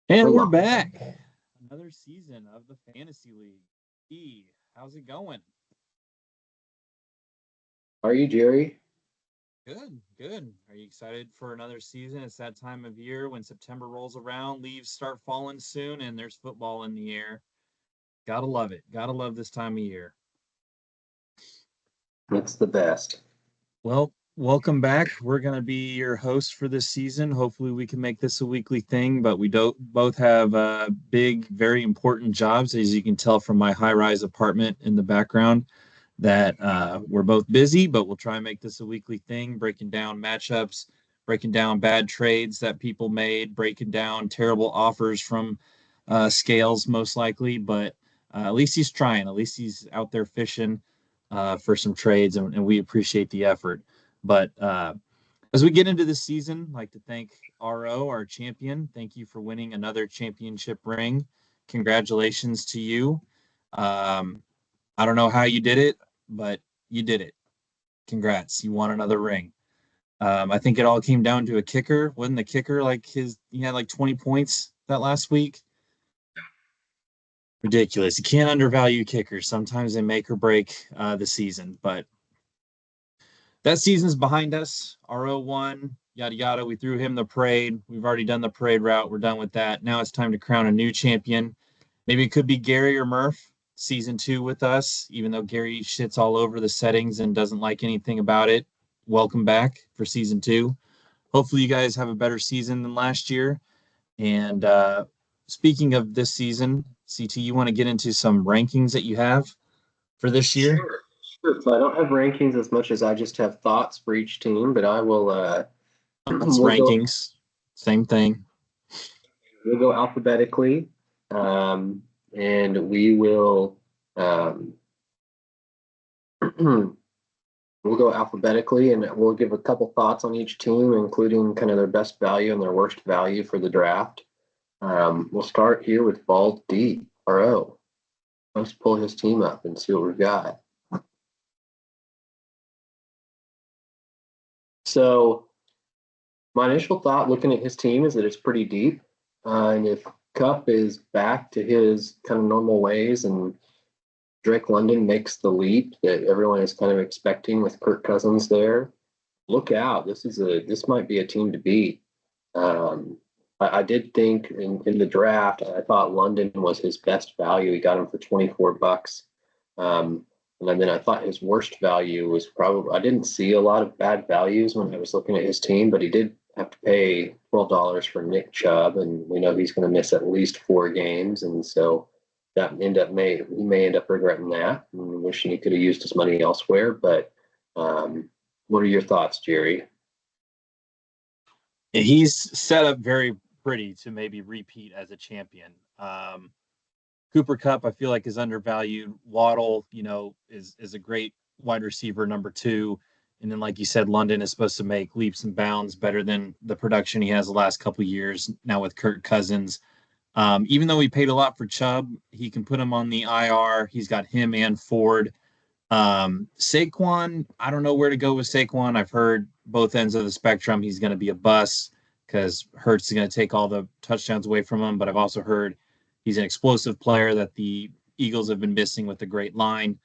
And We're we're live. back. Another season of the Fantasy League. How's it going? Are you, Jerry? Good, good. Are you excited for another season? It's that time of year when September rolls around, leaves start falling soon, and there's football in the air. Gotta love it. Gotta love this time of year. It's the best. Well, welcome back. We're going to be your hosts for this season. Hopefully, we can make this a weekly thing, but we don't both have big, very important jobs, as you can tell from my high-rise apartment in the background. That we're both busy, but we'll try and make this a weekly thing, breaking down matchups, breaking down bad trades that people made, breaking down terrible offers from Scales, most likely. But at least he's trying. At least he's out there fishing for some trades, and we appreciate the effort. But as we get into this season, I'd like to thank RO, our champion. Thank you for winning another championship ring. Congratulations to you. Um, I don't know how you did it, but you did it. Congrats. You won another ring. I think it all came down to a kicker. Wasn't the kicker like he had like 20 points that last week? Ridiculous. You can't undervalue kickers. Sometimes they make or break the season, but that season's behind us. RO1, yada yada. We threw him the parade. We've already done the parade route. We're done with that. Now it's time to crown a new champion. Maybe it could be Gary or Murph, season 2 with us, even though Gary shits all over the settings and doesn't like anything about it. Welcome back for season 2. Hopefully, you guys have a better season than last year. And speaking of this season, CT, you want to get into some rankings that you have for this year? Sure. Sure. So I don't have rankings as much as I just have thoughts for each team, but I will That's we'll go rankings. Same thing. we'll go alphabetically. Um, and we will um, we'll go alphabetically and we'll give a couple thoughts on each team, including kind of their best value and their worst value for the draft. We'll start here with Bald D, RO. Let's pull his team up and see what we've got. So my initial thought looking at his team is that it's pretty deep. And if Cup is back to his kind of normal ways and Drake London makes the leap that everyone is kind of expecting with Kirk Cousins there, look out. This might be a team to beat. I did think in the draft, I thought London was his best value. He got him for $24. And then I thought his worst value was probably, I didn't see a lot of bad values when I was looking at his team, but he did have to pay $12 for Nick Chubb, and we know he's going to miss at least 4 games. And so he may end up regretting that and wishing he could have used his money elsewhere. But what are your thoughts, Jerry? He's set up very pretty to maybe repeat as a champion. Cooper Cup, I feel like, is undervalued. Waddle, is a great wide receiver number 2. And then, like you said, London is supposed to make leaps and bounds better than the production he has the last couple of years now with Kirk Cousins. Even though he paid a lot for Chubb, he can put him on the IR. He's got him and Ford. Saquon, I don't know where to go with Saquon. I've heard both ends of the spectrum. He's going to be a bust because Hurts is going to take all the touchdowns away from him. But I've also heard he's an explosive player that the Eagles have been missing with a great line.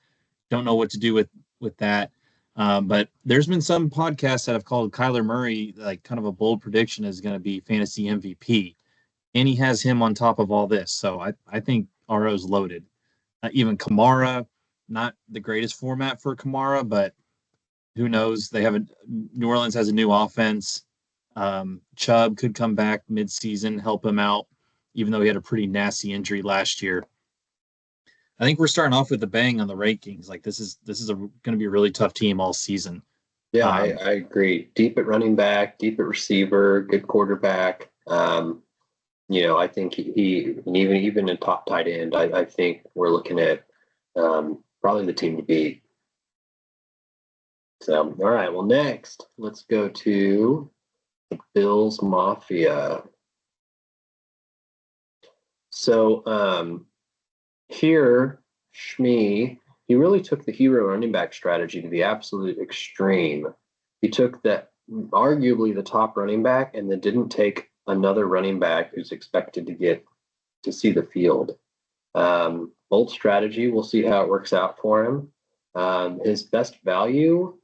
Don't know what to do with that. But there's been some podcasts that have called Kyler Murray like kind of a bold prediction is going to be fantasy MVP, and he has him on top of all this. So I think RO's loaded. Even Kamara, not the greatest format for Kamara, but who knows? New Orleans has a new offense. Chubb could come back midseason, help him out, even though he had a pretty nasty injury last year. I think we're starting off with a bang on the rankings. Like this is going to be a really tough team all season. Yeah, Um, I agree. Deep at running back, deep at receiver, good quarterback. I think and even in top tight end, I think we're looking at probably the team to beat. So, all right. Well, next, let's go to the Bills Mafia. So here, Shmee, he really took the hero running back strategy to the absolute extreme. He took that arguably the top running back and then didn't take another running back who's expected to get to see the field. Bold strategy. We'll see how it works out for him. His best value,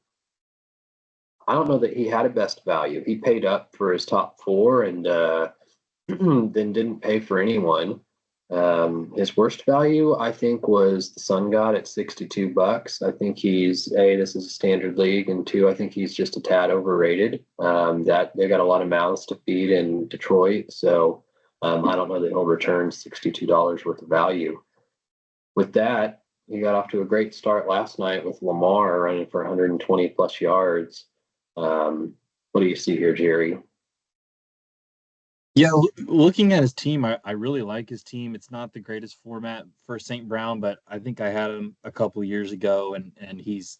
I don't know that he had a best value. He paid up for his top four and then didn't pay for anyone. His worst value, I think, was the Sun God at $62. I think he's this is a standard league, and two, I think he's just a tad overrated. That they got a lot of mouths to feed in Detroit, so I don't know that he'll return $62 worth of value. With that, he got off to a great start last night with Lamar running for 120 plus yards. What do you see here, Jerry? Yeah, looking at his team, I really like his team. It's not the greatest format for St. Brown, but I think I had him a couple years ago, and he's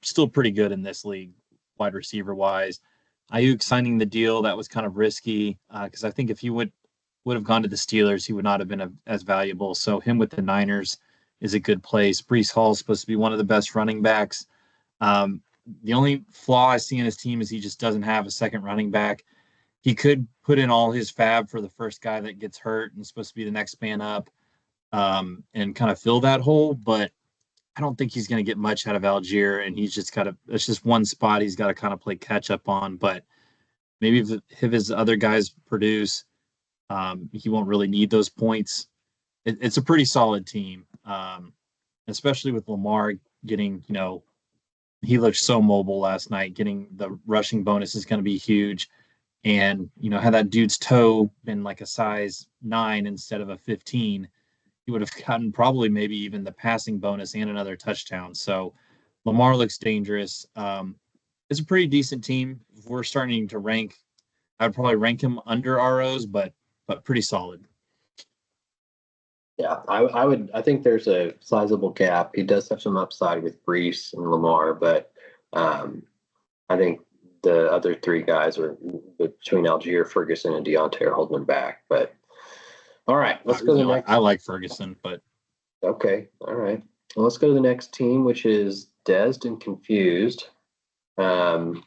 still pretty good in this league, wide receiver wise. Ayuk signing the deal, that was kind of risky because I think if he would have gone to the Steelers, he would not have been as valuable. So him with the Niners is a good place. Brees Hall is supposed to be one of the best running backs. The only flaw I see in his team is he just doesn't have a second running back. He could put in all his fab for the first guy that gets hurt and is supposed to be the next man up, and kind of fill that hole. But I don't think he's going to get much out of Algier, and he's just got to. It's just one spot he's got to kind of play catch up on. But maybe if his other guys produce, he won't really need those points. It's a pretty solid team, especially with Lamar getting. He looked so mobile last night. Getting the rushing bonus is going to be huge. And had that dude's toe been like a size 9 instead of a 15, he would have gotten probably maybe even the passing bonus and another touchdown. So Lamar looks dangerous. It's a pretty decent team. If we're starting to rank, I'd probably rank him under ROs, but pretty solid. Yeah, I would. I think there's a sizable gap. He does have some upside with Brees and Lamar, but I think the other three guys are between Algier, Ferguson, and Deontay are holding him back. But all right, let's go to the next. I like Ferguson, but Okay, all right. Well, let's go to the next team, which is Dezed and Confused. Um,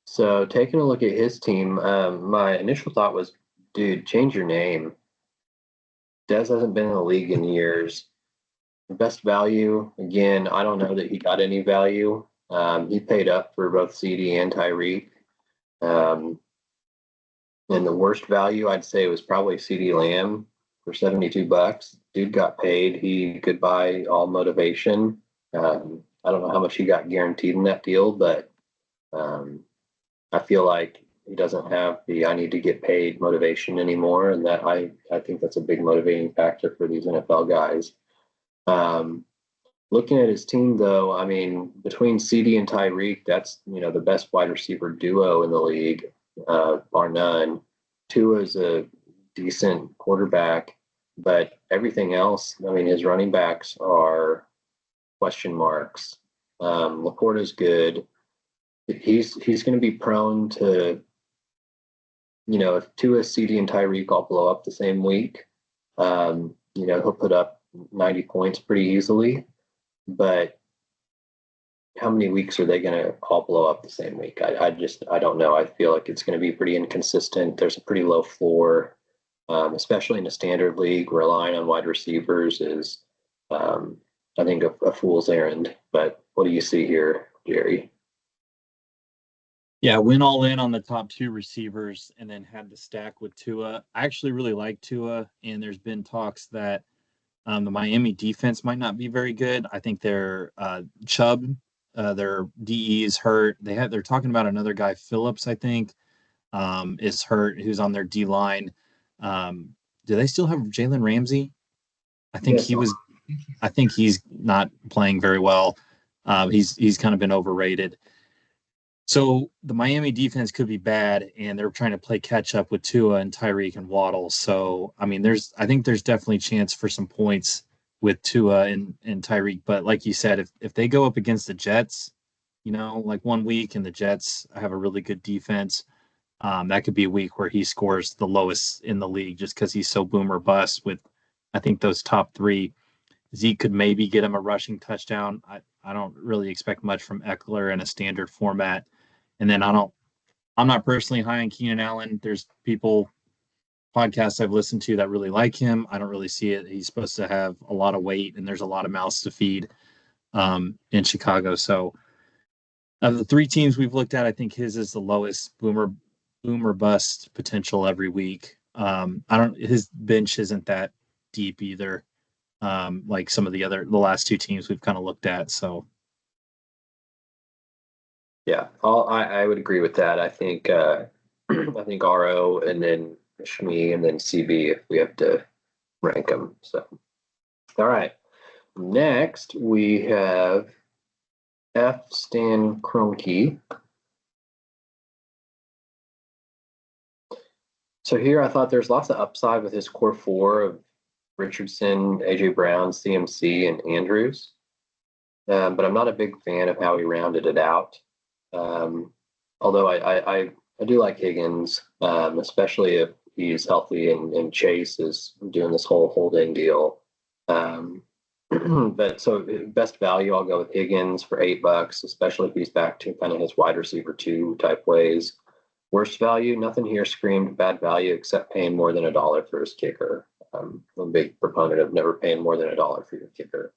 so taking a look at his team, my initial thought was, dude, change your name. Dez hasn't been in the league in years. Best value, again, I don't know that he got any value. He paid up for both CD and Tyreek. Um, and the worst value, I'd say, was probably CD Lamb for $72. Dude got paid. He could buy all motivation. I don't know how much he got guaranteed in that deal, but I feel like he doesn't have the I need to get paid motivation anymore. And that I think that's a big motivating factor for these NFL guys. Looking at his team, though, I mean, between CD and Tyreek, that's the best wide receiver duo in the league, bar none. Tua is a decent quarterback, but everything else, I mean, his running backs are question marks. Laporta's good. He's going to be prone to, if Tua, CD, and Tyreek all blow up the same week, he'll put up 90 points pretty easily. But how many weeks are they going to all blow up the same week? I don't know. I feel like it's going to be pretty inconsistent. There's a pretty low floor, especially in a standard league. Relying on wide receivers is, I think, a fool's errand. But what do you see here, Jerry? yeah, went all in on the top two receivers and then had to stack with Tua. I actually really like Tua, and there's been talks that the Miami defense might not be very good. I think their Chubb, their DE is hurt. They're talking about another guy, Phillips, I think, is hurt, who's on their D line. Do they still have Jalen Ramsey? I think Yes. he was. I think he's not playing very well. He's kind of been overrated. So the Miami defense could be bad, and they're trying to play catch up with Tua and Tyreek and Waddle. So I mean, I think there's definitely chance for some points with Tua and Tyreek. But like you said, if they go up against the Jets, like one week and the Jets have a really good defense, that could be a week where he scores the lowest in the league just because he's so boom or bust with, I think, those top three. Zeke could maybe get him a rushing touchdown. I don't really expect much from Eckler in a standard format. And then I'm not personally high on Keenan Allen. There's people podcasts I've listened to that really like him. I don't really see it. He's supposed to have a lot of weight, and there's a lot of mouths to feed in Chicago. So of the three teams we've looked at, I think his is the lowest boomer bust potential every week. I don't his bench isn't that deep either. Like some of the last two teams we've kind of looked at. So Yeah, I would agree with that. I think I think RO and then Shmee and then CB if we have to rank them. So all right. Next we have F Stan Kroenke. So here I thought there's lots of upside with his core four of Richardson, AJ Brown, CMC, and Andrews. But I'm not a big fan of how he rounded it out. Um, although I do like Higgins, especially if he's healthy and Chase is doing this whole holding deal. Um, but so best value, I'll go with Higgins for $8, especially if he's back to kind of his wide receiver two type ways. Worst value, nothing here screamed bad value except paying more than $1 for his kicker. I'm a big proponent of never paying more than $1 for your kicker.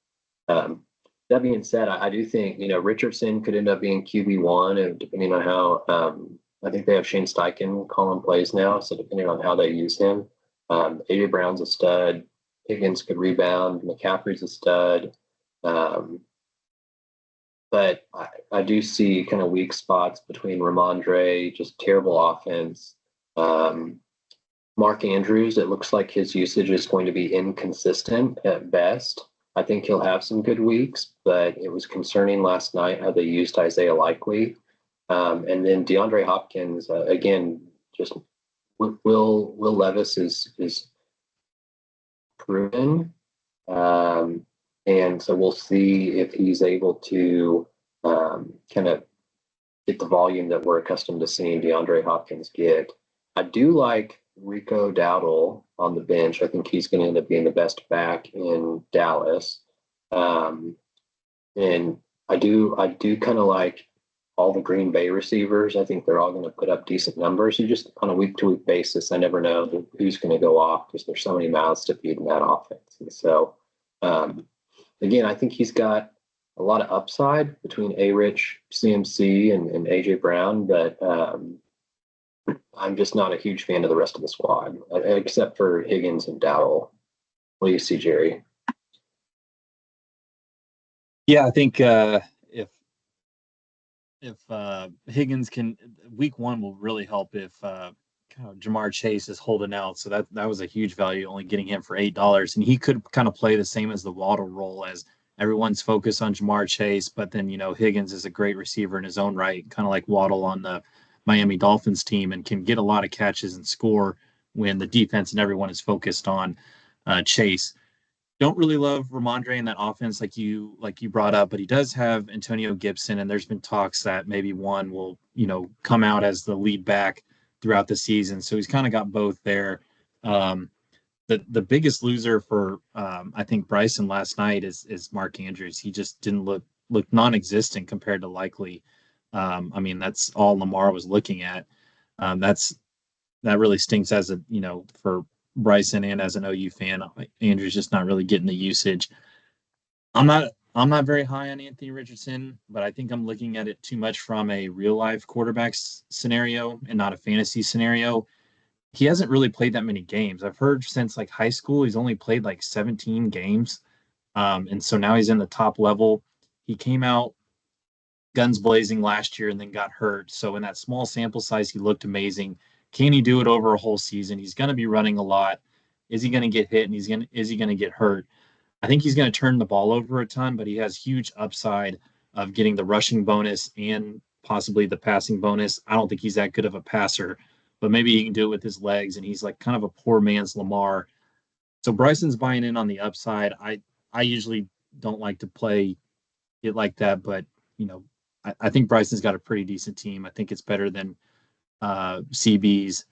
Um, that being said, I do think Richardson could end up being QB1, and depending on how I think they have Shane Steichen calling plays now, so depending on how they use him, AJ Brown's a stud, Higgins could rebound, McCaffrey's a stud, um, but I do see kind of weak spots between Ramondre, just terrible offense. Um, Mark Andrews, it looks like his usage is going to be inconsistent at best. I think he'll have some good weeks, but it was concerning last night how they used Isaiah Likely. And then DeAndre Hopkins, again, just Will Levis is proven. And so we'll see if he's able to kind of get the volume that we're accustomed to seeing DeAndre Hopkins get. I do like Rico Dowdle on the bench. I think he's going to end up being the best back in Dallas. Um, and I do kind of like all the Green Bay receivers. I think they're all going to put up decent numbers. You just on a week to week basis, I never know who's going to go off because there's so many mouths to feed in that offense. And so, um, again, I think he's got a lot of upside between A Rich, CMC, and AJ Brown, but I'm just not a huge fan of the rest of the squad, except for Higgins and Dowell. What do you see, Jerry? yeah, I think if Higgins can week one will really help if Jamar Chase is holding out. So that was a huge value, only getting him for $8. And he could kind of play the same as the Waddle role as everyone's focused on Jamar Chase, but then Higgins is a great receiver in his own right, kind of like Waddle on the Miami Dolphins team, and can get a lot of catches and score when the defense and everyone is focused on Chase. Don't really love Ramondre in that offense like you brought up, but he does have Antonio Gibson, and there's been talks that maybe one will come out as the lead back throughout the season. So he's kind of got both there. Um, the biggest loser for I think Bryson last night is Mark Andrews. He just didn't look non-existent compared to Likely. I mean that's all Lamar was looking at. That's that really stinks as a for Bryson and as an OU fan. Andrew's just not really getting the usage. I'm not very high on Anthony Richardson, but I think I'm looking at it too much from a real life quarterback scenario and not a fantasy scenario. He hasn't really played that many games. I've heard since like high school he's only played like 17 games. And so now he's in the top level. He came out guns blazing last year and then got hurt. So in that small sample size, he looked amazing. Can he do it over a whole season? He's going to be running a lot. Is he going to get hit and is he going to get hurt? I think he's going to turn the ball over a ton, but he has huge upside of getting the rushing bonus and possibly the passing bonus. I don't think he's that good of a passer, but maybe he can do it with his legs. And he's like kind of a poor man's Lamar. So Bryson's buying in on the upside. I usually don't like to play it like that, but you know, I think Bryson's got a pretty decent team. I think it's better than CB's,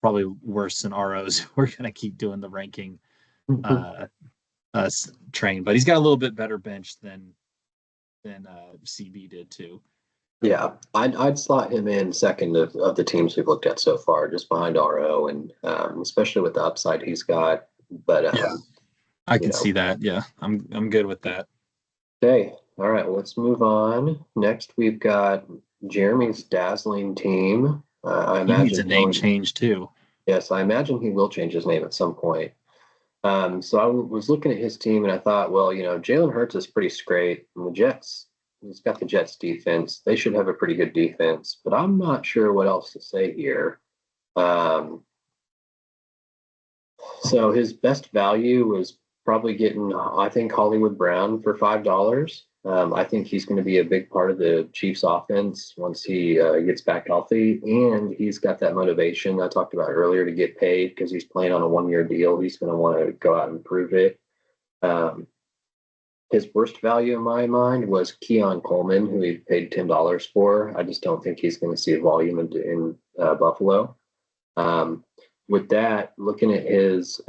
probably worse than RO's. We're gonna keep doing the ranking uh, train, but he's got a little bit better bench than CB did too. Yeah, I'd slot him in second of the teams we've looked at so far, just behind RO, and especially with the upside he's got. But Yeah, I you could see know, that. Yeah, I'm good with that. okay, all right, well, let's move on. Next, we've got Jeremy's dazzling team. I He needs imagine a name he'll, change too. yes, I imagine he will change his name at some point. So I was looking at his team and I thought, well, Jalen Hurts is pretty great. And the Jets, he's got the Jets defense. They should have a pretty good defense, but I'm not sure what else to say here. Um, so his best value was probably getting, I think, Hollywood Brown for $5. I think he's going to be a big part of the Chiefs' offense once he gets back healthy, and he's got that motivation I talked about earlier to get paid because he's playing on a 1 year deal. He's going to want to go out and prove it. Um, his worst value in my mind was Keon Coleman, who he paid $10 for. I just don't think he's going to see volume in Buffalo. Um, with that, looking at his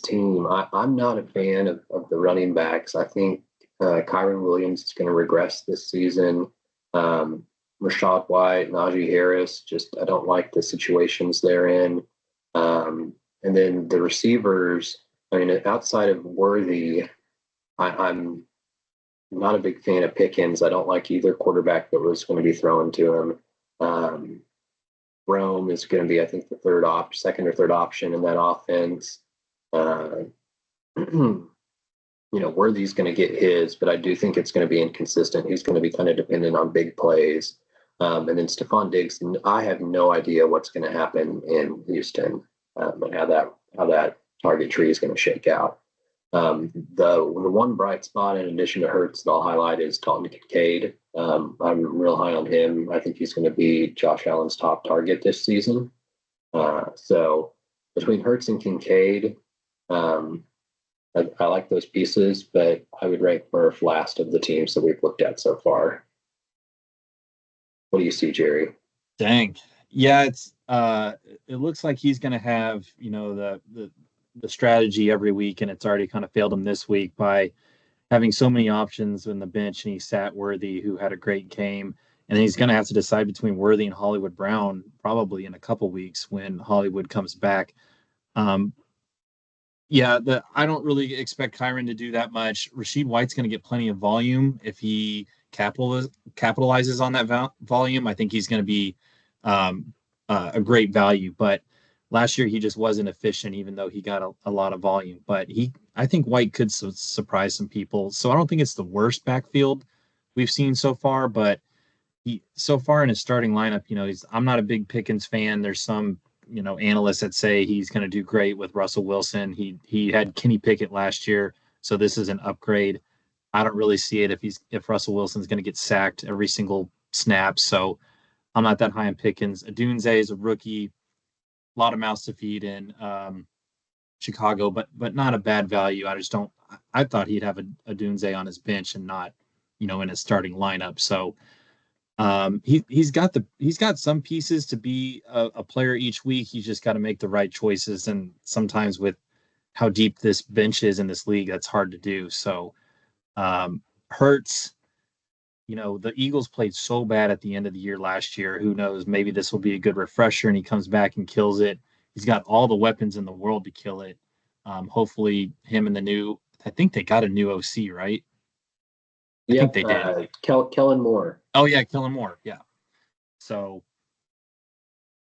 team, I'm not a fan of the running backs. I think Kyron Williams is going to regress this season. Um, Rashad White, Najee Harris, just I don't like the situations they're in. Um, and then the receivers, I mean, outside of Worthy, I'm not a big fan of Pickens. I don't like either quarterback that was going to be thrown to him. Um, Rome is going to be, I think, the second or third option in that offense. Uh, Worthy's going to get his, but I do think it's going to be inconsistent. He's going to be kind of dependent on big plays. And then Stephon Diggs, I have no idea what's going to happen in Houston and how that target tree is going to shake out. The one bright spot, in addition to Hurts, that I'll highlight is Dalton Kincaid. I'm real high on him. I think he's going to be Josh Allen's top target this season. So between Hurts and Kincaid, um, I like those pieces, but I would rank Murph last of the teams that we've looked at so far. What do you see, Jerry? Dang. Yeah, it looks like he's going to have, the strategy every week, and it's already kind of failed him this week by having so many options in the bench, and he sat Worthy, who had a great game, and then he's going to have to decide between Worthy and Hollywood Brown probably in a couple weeks when Hollywood comes back. Um, yeah, I don't really expect Kyron to do that much. Rashid White's going to get plenty of volume if he capitalizes on that volume. I think he's going to be um, a great value. But last year he just wasn't efficient, even though he got a lot of volume. But I think White could surprise some people. So I don't think it's the worst backfield we've seen so far. But he so far in his starting lineup, I'm not a big Pickens fan. There's some analysts that say he's going to do great with Russell Wilson. He had Kenny Pickett last year, so this is an upgrade. I don't really see it if Russell Wilson's going to get sacked every single snap. So I'm not that high on Pickens. Adunze is a rookie, a lot of mouths to feed in Chicago, but not a bad value. I just don't. I thought he'd have a Dunze on his bench and not, in his starting lineup. So he's got some pieces to be a player each week. He's just got to make the right choices, and sometimes with how deep this bench is in this league, that's hard to do. So Hurts, the Eagles played so bad at the end of the year last year. Who knows? Maybe this will be a good refresher, and he comes back and kills it. He's got all the weapons in the world to kill it. Hopefully, him and the new. I think they got a new OC, right? I think Yep, they did. Kellen Moore. Oh yeah, kill him more. Yeah. So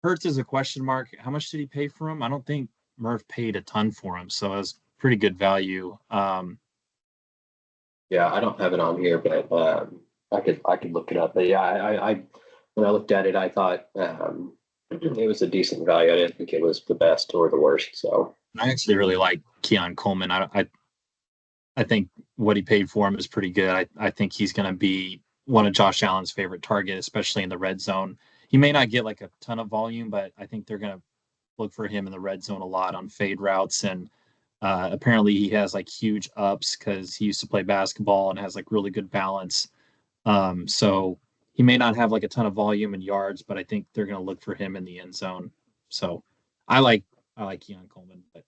Hurts is a question mark. How much did he pay for him? I don't think Murph paid a ton for him, so it was pretty good value. Yeah, I don't have it on here, but I could look it up. But yeah, I when I looked at it, I thought it was a decent value. I didn't think it was the best or the worst. So I actually really like Keon Coleman. I think what he paid for him is pretty good. I think he's going to be one of Josh Allen's favorite target, especially in the red zone. He may not get like a ton of volume, but I think they're going to look for him in the red zone a lot on fade routes. And apparently he has like huge ups because he used to play basketball and has like really good balance. So he may not have like a ton of volume and yards, but I think they're going to look for him in the end zone. So I like I like Keon Coleman, but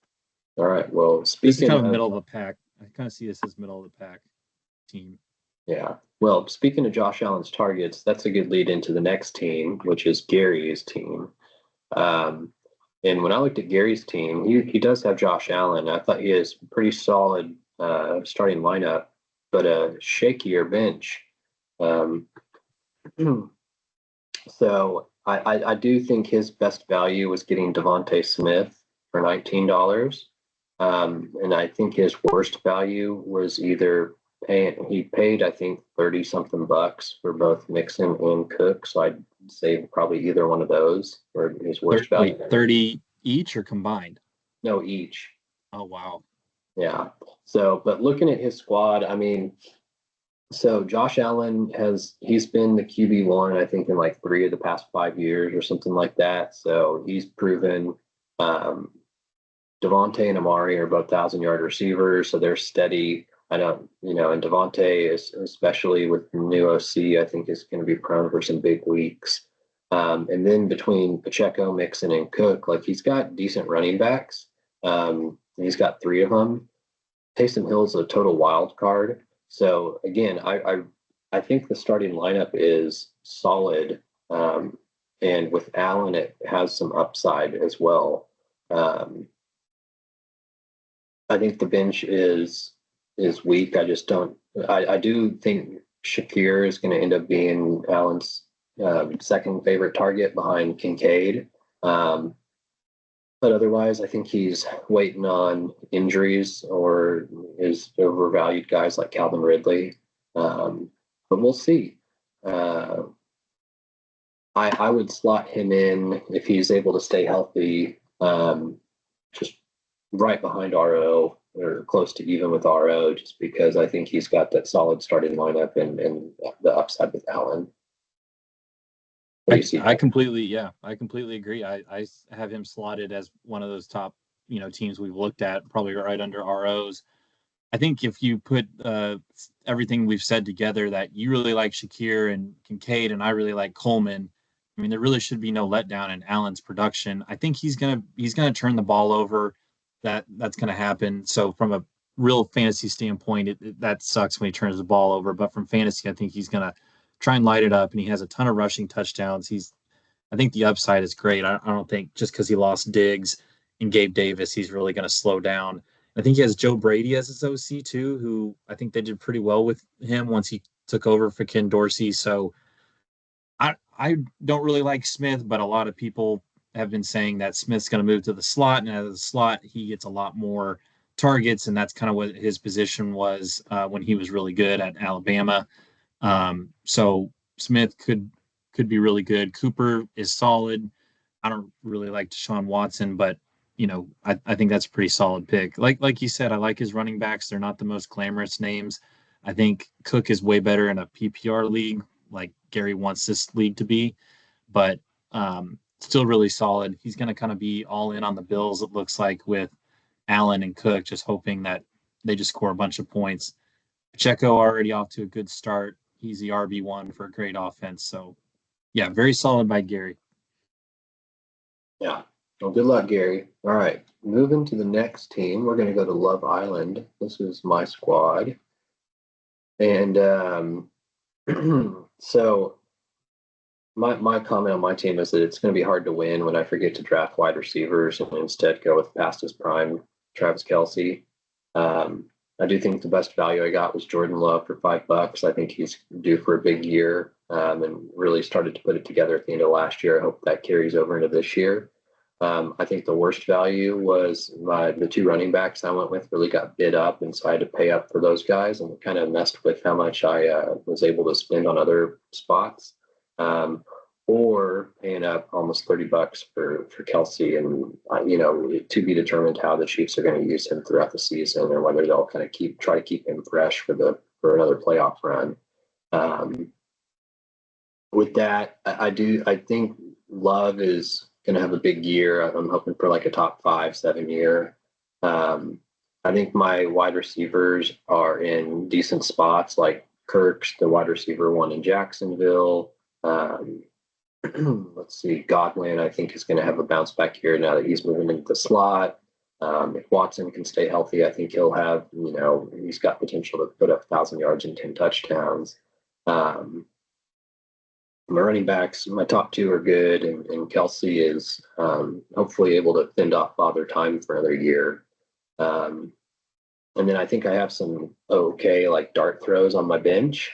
all right. Well, this is speaking kind of of middle of the pack. I kind of see this as middle of the pack team. Yeah. Well, speaking of Josh Allen's targets, that's a good lead into the next team, which is Gary's team. Um, and when I looked at Gary's team, he does have Josh Allen. I thought he has pretty solid starting lineup, but a shakier bench. Um, so I do think his best value was getting Devontae Smith for $19. And I think his worst value was either he paid, I think, 30 something bucks for both Mixon and Cook. So I'd say probably either one of those for his worst value. Wait, 30 each or combined? No, each. Oh, wow. Yeah. So, but looking at his squad, I mean, so Josh Allen he's been the QB1, I think, in like 3 of the past 5 years or something like that. So he's proven. Um, Devontae and Amari are both 1,000-yard receivers, so they're steady. I don't, and Devontae is, especially with the new OC, I think is going to be prone for some big weeks. And then between Pacheco, Mixon, and Cook, like he's got decent running backs. He's got 3 of them. Taysom Hill's a total wild card. So again, I think the starting lineup is solid, and with Allen, it has some upside as well. Um, I think the bench is weak. I just don't. I do think Shakir is going to end up being Allen's second favorite target behind Kincaid. Um, but otherwise, I think he's waiting on injuries or is overvalued guys like Calvin Ridley. But we'll see. Uh, I would slot him in if he's able to stay healthy, just right behind RO or close to even with RO, just because I think he's got that solid starting lineup and the upside with Allen. What do you see? I completely, yeah, I completely agree. I have him slotted as one of those top, teams we've looked at, probably right under ROs. I think if you put everything we've said together, that you really like Shakir and Kincaid, and I really like Coleman. I mean, there really should be no letdown in Allen's production. I think he's gonna turn the ball over. That's gonna happen. So from a real fantasy standpoint, that sucks when he turns the ball over. But from fantasy, I think he's gonna try and light it up, and he has a ton of rushing touchdowns. I think the upside is great. I don't think just because he lost Diggs and Gabe Davis, he's really going to slow down. I think he has Joe Brady as his OC too, who I think they did pretty well with him once he took over for Ken Dorsey. So I don't really like Smith, but a lot of people have been saying that Smith's going to move to the slot, and as a slot, he gets a lot more targets, and that's kind of what his position was when he was really good at Alabama. So Smith could be really good. Cooper is solid. I don't really like Deshaun Watson, but I think that's a pretty solid pick. Like you said, I like his running backs. They're not the most glamorous names. I think Cook is way better in a PPR league, like Gary wants this league to be, but still really solid. He's going to kind of be all in on the Bills, it looks like, with Allen and Cook, just hoping that they just score a bunch of points. Pacheco already off to a good start. He's the RB1 for a great offense. So, yeah, very solid by Gary. Yeah. Well, good luck, Gary. All right. Moving to the next team, we're going to go to Love Island. This is my squad. And so my comment on my team is that it's going to be hard to win when I forget to draft wide receivers and instead go with past his prime, Travis Kelce. I do think the best value I got was Jordan Love for $5. I think he's due for a big year, and really started to put it together at the end of last year. I hope that carries over into this year. I think the worst value was the 2 running backs I went with really got bid up, and so I had to pay up for those guys, and it kind of messed with how much I was able to spend on other spots. Or paying up almost $30 for Kelce, and to be determined how the Chiefs are going to use him throughout the season, or whether they'll kind of try to keep him fresh for another playoff run. Um, with that, I think Love is going to have a big year. I'm hoping for like a top 5, 7 year. Um, I think my wide receivers are in decent spots, like Kirk's the wide receiver 1 in Jacksonville. Let's see, Godwin, I think, is going to have a bounce back here now that he's moving into the slot. If Watson can stay healthy, I think he'll have, he's got potential to put up 1,000 yards and 10 touchdowns. Um, my running backs, my top two are good, and Kelsey is hopefully able to fend off Father Time for another year. Um, and then I think I have some okay like dart throws on my bench.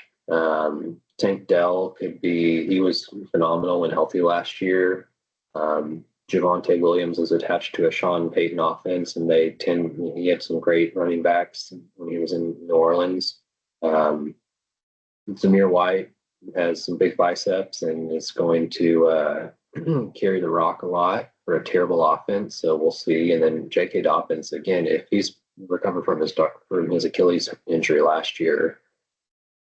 Tank Dell could be, he was phenomenal when healthy last year. Javonte Williams is attached to a Sean Payton offense, and he had some great running backs when he was in New Orleans. Um, Zamir White has some big biceps and is going to carry the rock a lot for a terrible offense. So we'll see. And then J.K. Dobbins, again, if he's recovered from his Achilles injury last year,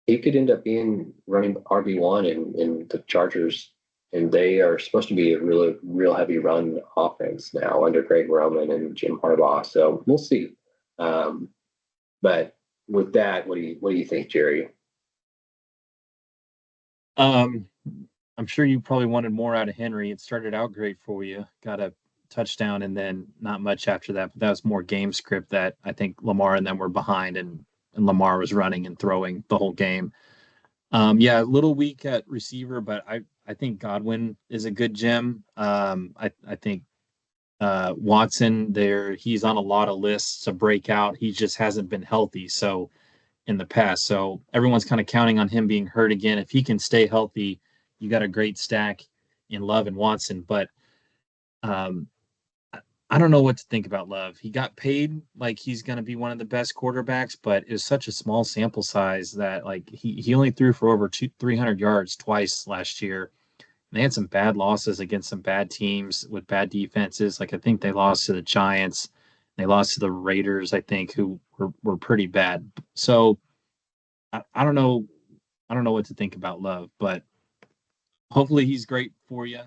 he could end up being running RB1 in the Chargers. And they are supposed to be a really, real heavy run offense now under Greg Roman and Jim Harbaugh. So we'll see. Um, but with that, what do you think, Jerry? Um, I'm sure you probably wanted more out of Henry. It started out great for you, got a touchdown, and then not much after that. But that was more game script that I think Lamar and them were behind, and Lamar was running and throwing the whole game. Yeah, a little weak at receiver, but I think Godwin is a good gem. I think Watson there, he's on a lot of lists to break out. He just hasn't been healthy. So in the past. So everyone's kind of counting on him being hurt again. If he can stay healthy, you got a great stack in Love and Watson. But um, I don't know what to think about Love. He got paid like he's going to be one of the best quarterbacks, but it was such a small sample size that like he only threw for over 300 yards twice last year. And they had some bad losses against some bad teams with bad defenses. Like I think they lost to the Giants. They lost to the Raiders, I think, who were pretty bad. So I don't know. I don't know what to think about Love, but hopefully he's great for you.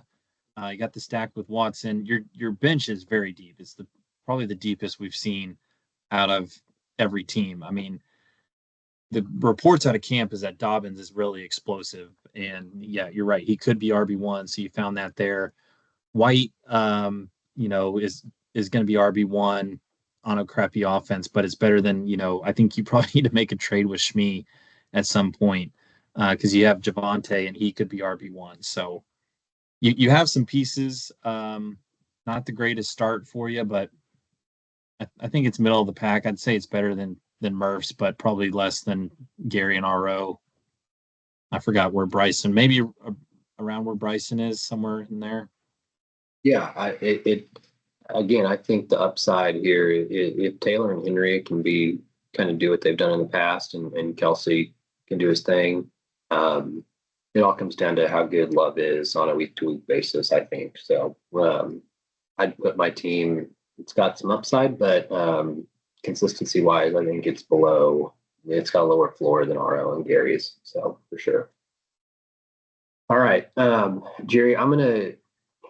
You got the stack with Watson. Your bench is very deep. It's the probably the deepest we've seen out of every team. I mean, the reports out of camp is that Dobbins is really explosive, and yeah, you're right. He could be RB1, so you found that there. White, is going to be RB1 on a crappy offense, but it's better than I think you probably need to make a trade with Shmee at some point because you have Javonte and he could be RB1. So you have some pieces. Not the greatest start for you, but I think it's middle of the pack. I'd say it's better than Murph's, but probably less than Gary and RO. I forgot where Bryson, maybe around where Bryson is, somewhere in there. Yeah, again, I think the upside here, if Taylor and Henry can be kind of do what they've done in the past, and Kelsey can do his thing, um, it all comes down to how good Love is on a week to week basis. I think so. I'd put my team. It's got some upside, but consistency wise, I think it's below. It's got a lower floor than RO and Gary's, so for sure. All right, Jerry, I'm gonna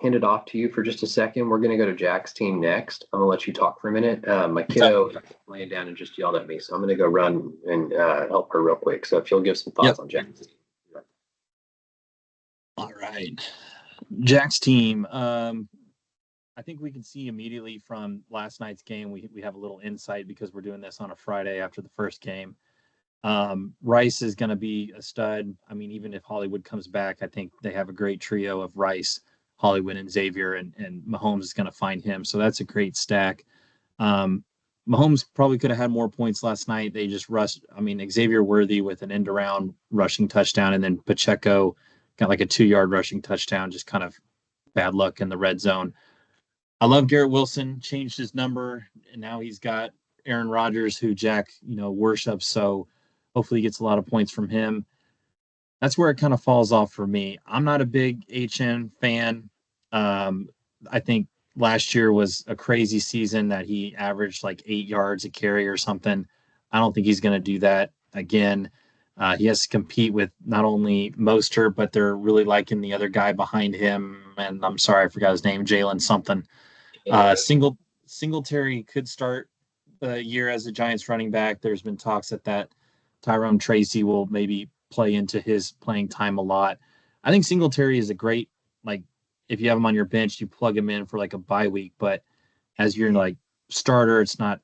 hand it off to you for just a second. We're gonna go to Jack's team next. I'm gonna let you talk for a minute. My kiddo laying down and just yelled at me, so I'm gonna go run and help her real quick. So if you'll give some Yep. thoughts on Jack's team. All right. Jack's team. I think we can see immediately from last night's game. We have a little insight because we're doing this on a Friday after the first game. Rice is going to be a stud. I mean, even if Hollywood comes back, I think they have a great trio of Rice, Hollywood, and Xavier, and Mahomes is going to find him. So that's a great stack. Um, Mahomes probably could have had more points last night. They just rushed. I mean, Xavier Worthy with an end around rushing touchdown, and then Pacheco got like a 2 yard rushing touchdown, just kind of bad luck in the red zone. I love Garrett Wilson, changed his number, and now he's got Aaron Rodgers, who Jack, worships. So hopefully he gets a lot of points from him. That's where it kind of falls off for me. I'm not a big HN fan. I think last year was a crazy season that he averaged like 8 yards a carry or something. I don't think he's going to do that again. He has to compete with not only Mostert, but they're really liking the other guy behind him. And I'm sorry, I forgot his name, Jalen something. Yeah. Singletary could start the year as a Giants running back. There's been talks that Tyrone Tracy will maybe play into his playing time a lot. I think Singletary is a great, like, if you have him on your bench, you plug him in for like a bye week. But as you're like starter. It's not.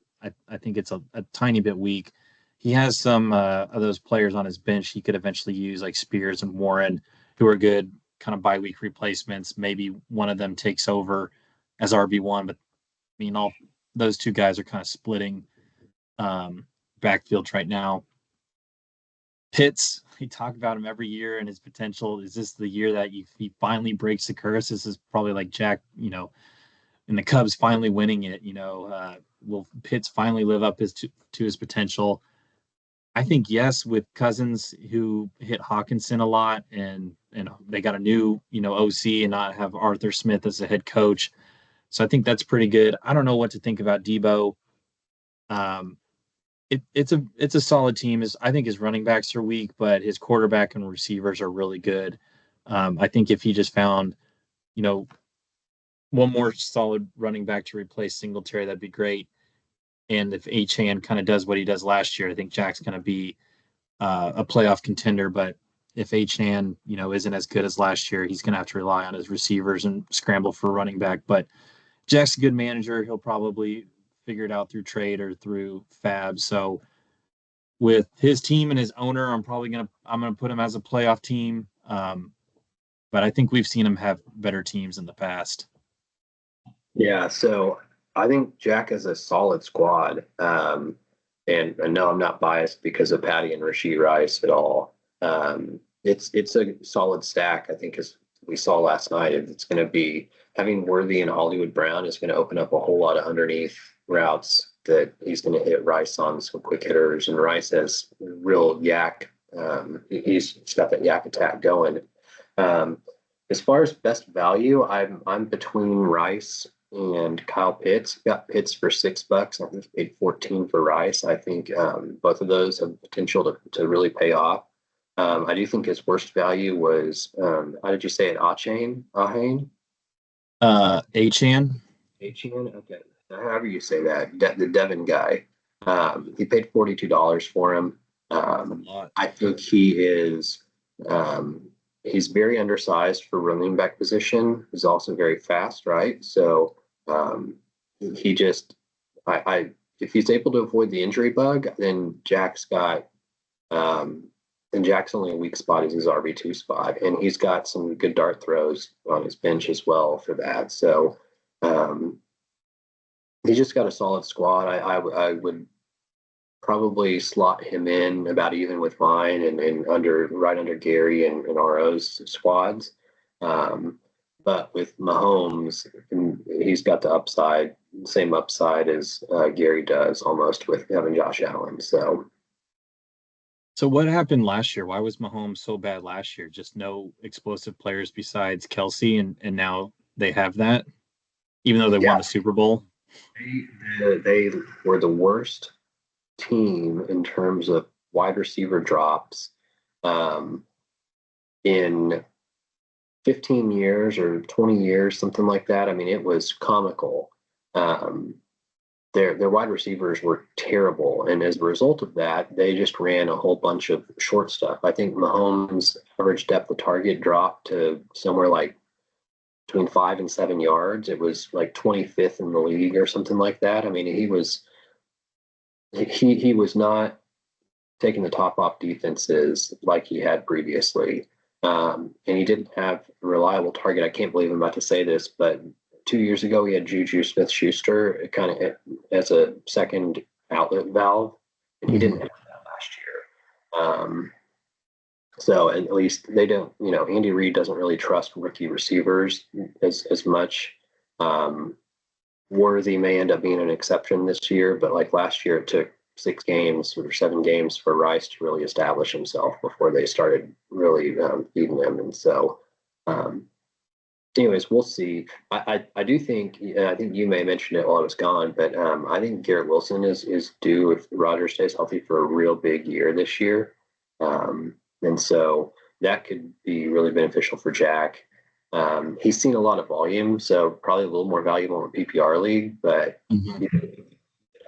I think it's a tiny bit weak. He has some of those players on his bench he could eventually use, like Spears and Warren, who are good kind of bye-week replacements. Maybe one of them takes over as RB1, but I mean, all those two guys are kind of splitting um, backfields right now. Pitts, we talk about him every year and his potential. Is this the year that he finally breaks the curse? This is probably like Jack, and the Cubs finally winning it. Will Pitts finally live up to his potential? I think yes, with Cousins who hit Hawkinson a lot, and they got a new OC and not have Arthur Smith as the head coach. So I think that's pretty good. I don't know what to think about Debo. Um, it's a solid team. I think his running backs are weak, but his quarterback and receivers are really good. I think if he just found, you know, one more solid running back to replace Singletary, that'd be great. And if Achane kind of does what he does last year, I think Jack's going to be a playoff contender. But if Achane, isn't as good as last year, he's going to have to rely on his receivers and scramble for running back. But Jack's a good manager. He'll probably figure it out through trade or through fab. So with his team and his owner, I'm gonna put him as a playoff team. But I think we've seen him have better teams in the past. Yeah, so I think Jack has a solid squad. And no, I'm not biased because of Patty and Rasheed Rice at all. It's a solid stack. I think as we saw last night, it's going to be having Worthy and Hollywood Brown is going to open up a whole lot of underneath routes that he's going to hit Rice on some quick hitters, and Rice has real yak. He's got that yak attack going. Um, as far as best value, I'm between Rice and Kyle Pitts. Got Pitts for $6. I think paid 14 for Rice. I think both of those have potential to really pay off. I do think his worst value was how did you say it? Achane? Ahane? Achan. Achane? Okay. However you say that, the Devon guy. He paid $42 for him. A lot. I think he is he's very undersized for running back position. He's also very fast, right? So um, he just, I if he's able to avoid the injury bug, then um, Jack's only weak spot is his RB2 spot, and he's got some good dart throws on his bench as well for that. So um, he's just got a solid squad. I would probably slot him in about even with Vine and under right under Gary and RO's squads. Um, but with Mahomes, he's got the upside, same upside as Gary does almost with having Josh Allen. So So what happened last year? Why was Mahomes so bad last year? Just no explosive players besides Kelsey, and now they have that, even though they won yeah, the Super Bowl. they were the worst team in terms of wide receiver drops um, in 15 years or 20 years, something like that. I mean, it was comical. Um, their wide receivers were terrible, and as a result of that, they just ran a whole bunch of short stuff. I think Mahomes' average depth of target dropped to somewhere like between 5 and 7 yards. It was like 25th in the league or something like that. I mean, he was not taking the top off defenses like he had previously. And he didn't have a reliable target. I can't believe I'm about to say this, but 2 years ago he had Juju Smith-Schuster kind of as a second outlet valve, and he didn't Mhm. have that last year. So at least they don't, Andy Reid doesn't really trust rookie receivers as much. Um, Worthy may end up being an exception this year, but like last year, it took 6 games or 7 games for Rice to really establish himself before they started really feeding him. And so, um, anyways, we'll see. I do think I think you may mention it while I was gone, but I think Garrett Wilson is due if Rodgers stays healthy for a real big year this year, and so that could be really beneficial for Jack. He's seen a lot of volume, so probably a little more valuable in a PPR league, but Mhm. you know,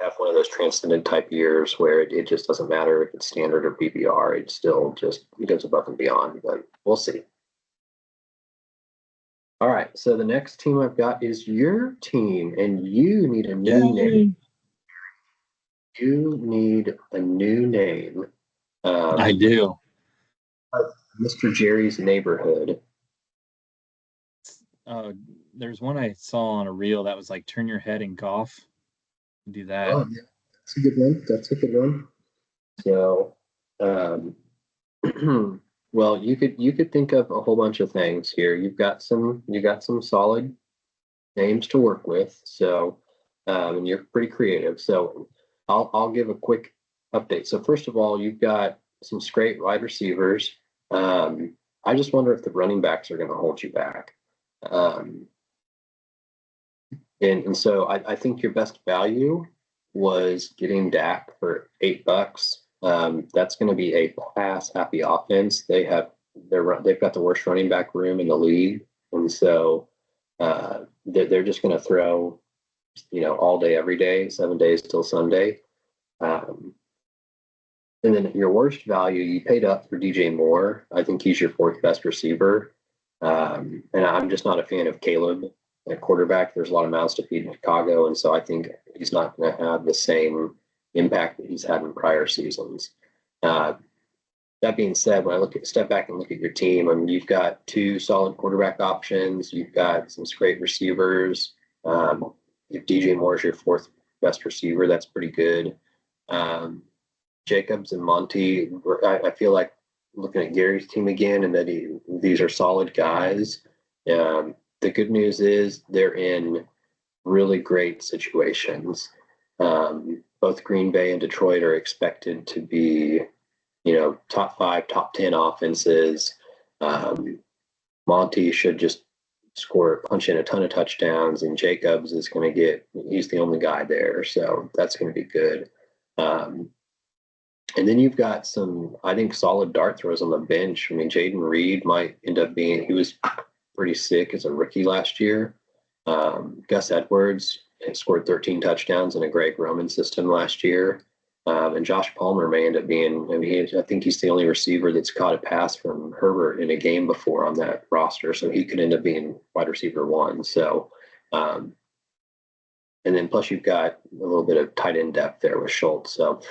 have one of those transcendent type years where it just doesn't matter if it's standard or PPR. It still just goes above and beyond, but we'll see. All right, so the next team I've got is your team, and you need a new name. Yay. You need a new name. I Um, do. Mr. Jerry's Neighborhood. Uh, there's one I saw on a reel that was like turn your head in golf. Do that. Oh, yeah, that's a good one. That's a good one. So, um, well, you could think of a whole bunch of things here. You got some solid names to work with. So, and you're pretty creative. So, I'll give a quick update. So, first of all, you've got some great wide receivers. Um, I just wonder if the running backs are going to hold you back. Um, and so I think your best value was getting Dak for $8. That's going to be a pass happy offense. They've got the worst running back room in the league, and so they're just going to throw all day every day, 7 days till Sunday. Um, and then your worst value, you paid up for DJ Moore. I think he's your fourth best receiver. And I'm just not a fan of Caleb at quarterback. There's a lot of mouths to feed in Chicago. And so I think he's not going to have the same impact that he's had in prior seasons. Uh, that being said, when I step back and look at your team, I mean, you've got two solid quarterback options. You've got some great receivers. If DJ Moore is your fourth best receiver, that's pretty good. Um, Jacobs and Monty, I feel like looking at Gary's team again, and that these are solid guys. The good news is they're in really great situations. Both Green Bay and Detroit are expected to be, top five, top 10 offenses. Um, Monty should just punch in a ton of touchdowns, and Jacobs is going to he's the only guy there. So that's going to be good. Um, and then you've got some, I think, solid dart throws on the bench. I mean, Jaden Reed might end up he was pretty sick as a rookie last year. Gus Edwards scored 13 touchdowns in a Greg Roman system last year. And Josh Palmer may end up being, I mean, I think he's the only receiver that's caught a pass from Herbert in a game before on that roster. So he could end up being wide receiver one. So, um, and then plus you've got a little bit of tight end depth there with Schultz. So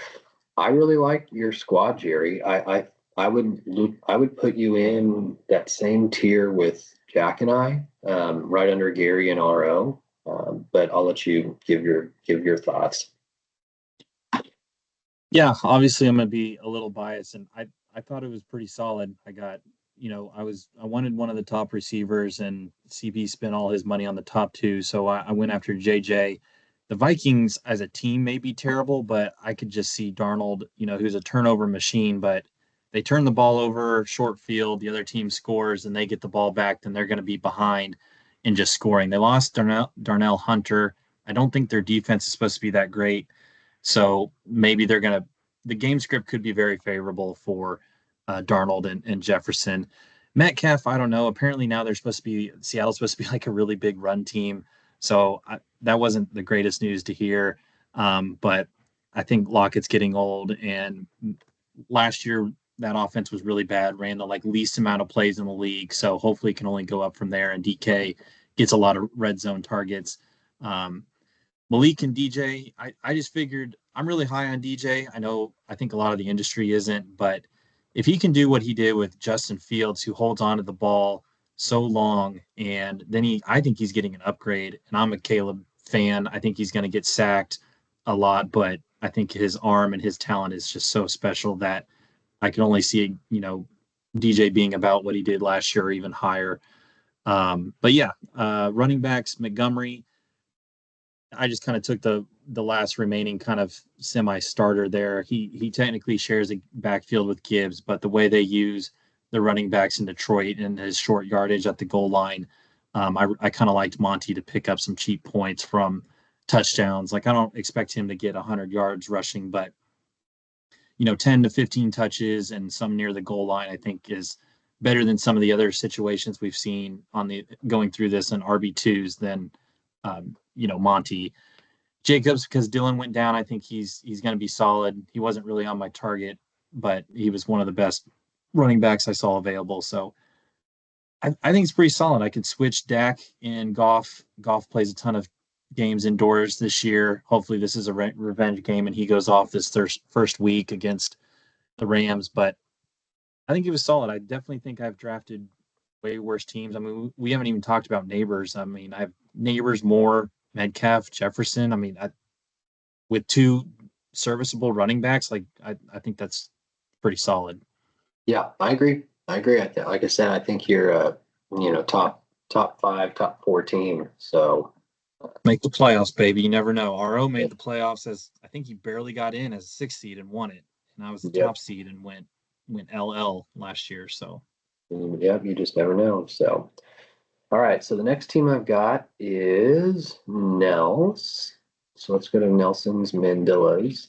I really like your squad, Jerry. I would put you in that same tier with Jack and I, right under Gary and RO. But I'll let you give your thoughts. Yeah, obviously I'm gonna be a little biased, and I thought it was pretty solid. I got, I wanted one of the top receivers, and CB spent all his money on the top two, so I went after JJ. The Vikings as a team may be terrible, but I could just see Darnold, who's a turnover machine, but they turn the ball over short field, the other team scores, and they get the ball back, then they're going to be behind in just scoring. They lost Darnell Hunter. I don't think their defense is supposed to be that great. So maybe the game script could be very favorable for Darnold and Jefferson. Metcalf, I don't know. Apparently now Seattle's supposed to be like a really big run team. So that wasn't the greatest news to hear. But I think Lockett's getting old. And last year, that offense was really bad, ran the like least amount of plays in the league. So hopefully it can only go up from there. And DK gets a lot of red zone targets. Um, Malik and DJ, I just figured I'm really high on DJ. I think a lot of the industry isn't, but if he can do what he did with Justin Fields, who holds on to the ball so long, and then I think he's getting an upgrade. And I'm a Caleb fan. I think he's going to get sacked a lot, but I think his arm and his talent is just so special that I can only see, DJ being about what he did last year or even higher. But yeah, running backs, Montgomery. I just kind of took the last remaining kind of semi-starter there. He technically shares a backfield with Gibbs, but the way they use the running backs in Detroit and his short yardage at the goal line, I kind of liked Monty to pick up some cheap points from touchdowns. Like I don't expect him to get 100 yards rushing, but 10 to 15 touches and some near the goal line, I think is better than some of the other situations we've seen on the going through this in RB2s than Monty. Jacobs, because Dylan went down, I think he's going to be solid. He wasn't really on my target, but he was one of the best running backs I saw available. So I think it's pretty solid. I could switch Dak and Goff. Goff plays a ton of games indoors this year. Hopefully, this is a revenge game, and he goes off this first week against the Rams. But I think he was solid. I definitely think I've drafted way worse teams. I mean, we haven't even talked about neighbors. I mean, I have neighbors, Moore, Metcalf, Jefferson. I mean, with two serviceable running backs, I think that's pretty solid. Yeah, I agree. I agree. Like I said, I think you're top five, top four team. So Make the playoffs, baby. You never know. RO made the playoffs as I think he barely got in as a sixth seed and won it. And I was the top yep, seed and went LL last year. So yep. You just never know. So all right. So the next team I've got is Nels. So let's go to Nelson's Mandilas.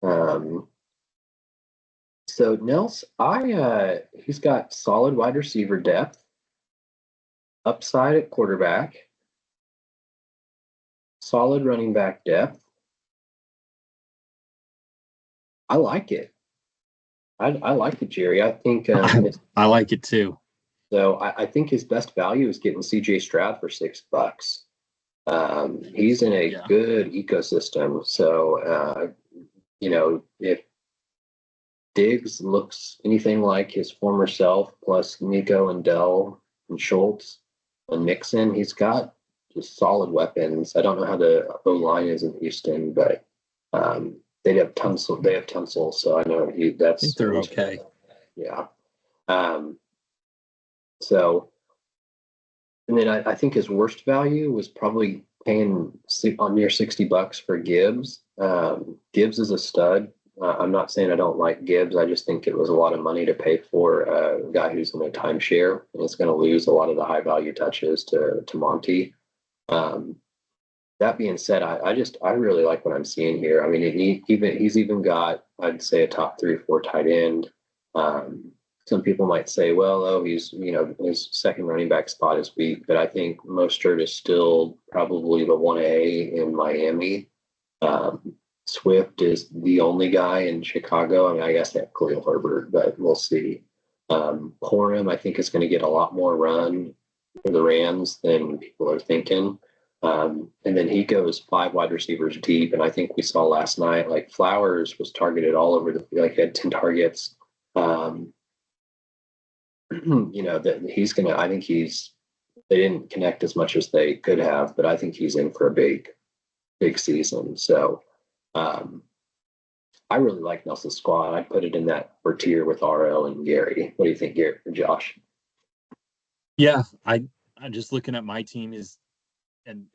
Um, so Nels, he's got solid wide receiver depth, upside at quarterback, solid running back depth. I like it. I like it, Jerry. I think I like it too. I think his best value is getting CJ Stroud for $6. He's in a Yeah. good ecosystem. So if Diggs looks anything like his former self, plus Nico and Dell and Schultz and Mixon, he's got just solid weapons. I don't know how the O line is in Houston, but they have Tunsil. They have Tunsil, so I know I think that's they're okay. yeah. Um, so and then I think his worst value was probably paying on near $60 for Gibbs. Gibbs is a stud. I'm not saying I don't like Gibbs. I just think it was a lot of money to pay for a guy who's in a timeshare and is going to lose a lot of the high value touches to Monty. Um, that being said, I really like what I'm seeing here. I mean, he's even got, I'd say, a top 3 or 4 tight end. Um, some people might say, well, oh, his second running back spot is weak, but I think Mostert is still probably the 1A in Miami. Um, Swift is the only guy in Chicago. I mean, I guess they have Khalil Herbert, but we'll see. Corum, I think, is going to get a lot more run for the Rams than people are thinking. And then he goes 5 wide receivers deep. And I think we saw last night, like Flowers was targeted all over like he had 10 targets. Um, that I think they didn't connect as much as they could have, but I think he's in for a big season. So, um, I really like Nelson's squad. I'd put it in that for tier with RL and Gary. What do you think, Gary or Josh? Yeah, I'm just looking at my team is and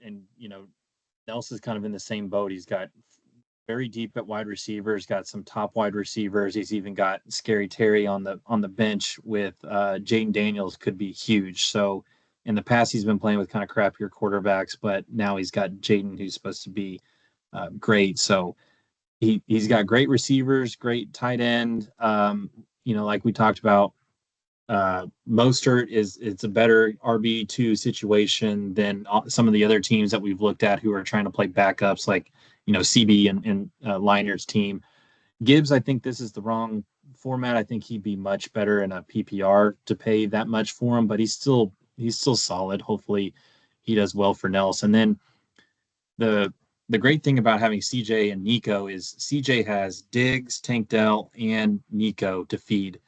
Nelson's kind of in the same boat. He's got very deep at wide receivers, got some top wide receivers. He's even got Scary Terry on the bench with Jaden Daniels could be huge. So in the past, he's been playing with kind of crappier quarterbacks, but now he's got Jaden who's supposed to be great. So he's got great receivers, great tight end. Like we talked about, Mostert it's a better RB2 situation than some of the other teams that we've looked at who are trying to play backups, like CB and Liner's team. Gibbs, I think this is the wrong format. I think he'd be much better in a PPR to pay that much for him, but he's still solid. Hopefully, he does well for Nels. And then the the great thing about having CJ and Nico is CJ has Diggs, Tank Dell, and Nico to feed.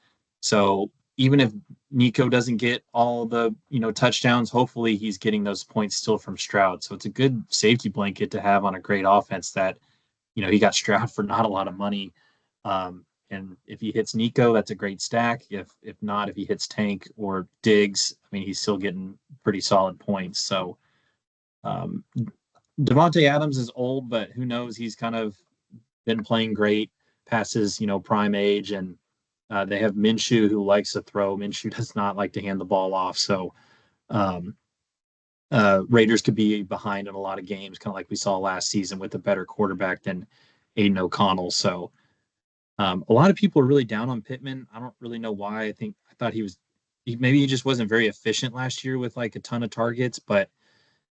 So even if Nico doesn't get all the touchdowns, hopefully he's getting those points still from Stroud. So it's a good safety blanket to have on a great offense that he got Stroud for not a lot of money. And if he hits Nico, that's a great stack. If not, if he hits Tank or Diggs, I mean he's still getting pretty solid points. So um, Devontae Adams is old, but who knows? He's kind of been playing great past his prime age, and they have Minshew who likes to throw. Minshew does not like to hand the ball off, so um, Raiders could be behind in a lot of games, kind of like we saw last season with a better quarterback than Aiden O'Connell. So a lot of people are really down on Pittman. I don't really know why. I thought maybe he just wasn't very efficient last year with like a ton of targets, but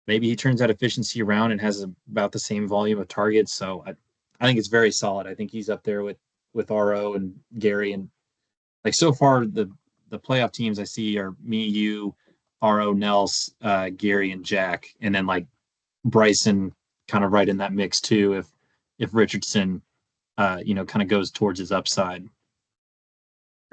maybe he turns that efficiency around and has about the same volume of targets. So I think it's very solid. I think he's up there with RO and Gary, and like so far the playoff teams I see are me, you, RO, Nels, Gary, and Jack, and then like Bryson kind of right in that mix too. If Richardson, kind of goes towards his upside.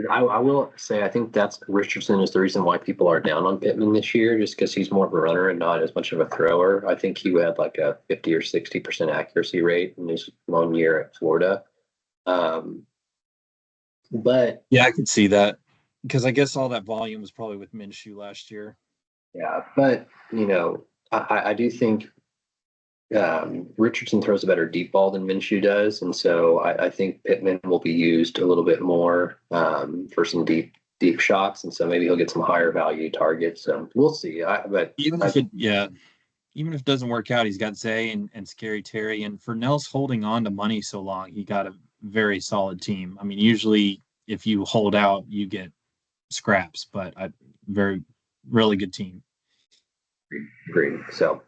I will say I think that's Richardson is the reason why people are down on Pittman this year, just because he's more of a runner and not as much of a thrower. I think he had like a 50 or 60% accuracy rate in his 1 year at Florida. Um, but Yeah, I could see that because I guess all that volume was probably with Minshew last year. yeah, but I do think Richardson throws a better deep ball than Minshew does, and so I think Pittman will be used a little bit more for some deep shots, and so maybe he'll get some higher value targets. So we'll see. Even if it doesn't work out, he's got Zay and Scary Terry. And for Nels holding on to money so long, he got a very solid team. I mean, usually if you hold out, you get scraps, but very, really good team. Agree. So,